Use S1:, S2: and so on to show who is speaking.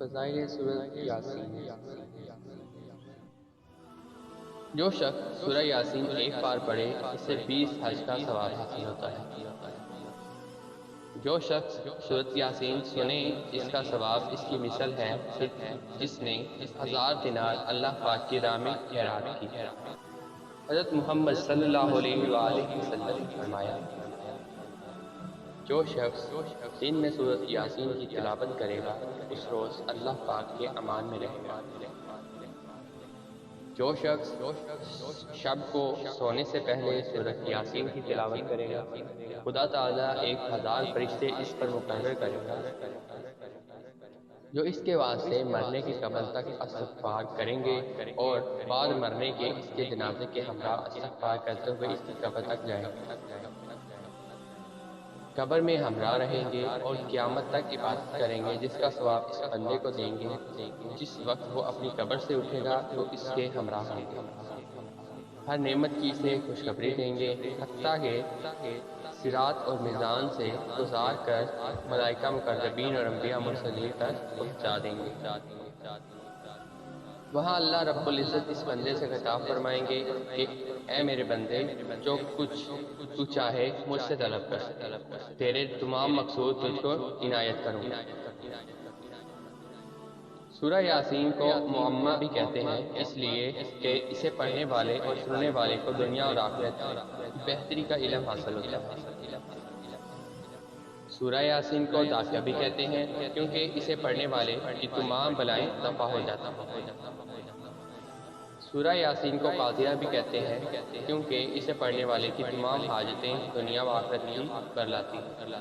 S1: فضائل سورۃ یاسین۔ جو شخص سورہ یاسین ایک بار پڑھے اسے 20 حج کا ثواب حاصل ہوتا ہے۔ جو شخص سورۃ یاسین سنے اس کا ثواب اس کی مثل ہے جس نے 1000 دینار اللہ پاک کی راہ میں خیرات کی۔ حضرت محمد صلی اللہ علیہ وآلہ وسلم نے فرمایا، جو شخص دن میں سورۃ یاسین کی تلاوت کرے گا اس روز اللہ پاک کے امان میں رہے گا۔ جو شخص شب کو سونے سے پہلے سورۃ یاسین کی تلاوت کرے گا خدا تعالیٰ 1000 فرشتے اس پر مقرر کرے گا جو اس کے واسطے مرنے کی قبل تک استغفار کریں گے اور بعد مرنے کے اس کے جنازے کے ہمراہ استغفار کرتے ہوئے اس کی قبر تک جائیں گے، قبر میں ہمراہ رہیں گے اور قیامت تک عبادت کریں گے، جس کا ثواب اس بندے کو دیں گے جس وقت وہ اپنی قبر سے اٹھے گا تو اس کے ہمراہ ہوں گے، ہر نعمت کی اسے خوشخبری دیں گے، حتیٰ کہ صراط اور میزان سے گزار کر ملائکہ مقربین اور انبیاء مرسلین تک پہنچا دیں گے۔ وہاں اللہ رب العزت اس بندے سے خطاب فرمائیں گے کہ اے میرے بندے، جو کچھ تو چاہے مجھ سے طلب کر، تیرے تمام مقصود تجھ کو عنایت کروں گا۔ سورہ یاسین کو معمہ بھی کہتے ہیں اس لیے کہ اسے پڑھنے والے اور سننے والے کو دنیا اور آخرت کی بہتری کا علم حاصل ہوتا ہے۔ سورہ یاسین کو دافیہ بھی کہتے ہیں کیونکہ اسے پڑھنے والے کی تمام بلائیں دفع ہو جاتی ہیں۔ سورہ یاسین کو قاضیہ بھی کہتے ہیں کیونکہ اسے پڑھنے والے کی تمام حاجتیں دنیا و آخرت کی کر لاتی ہیں۔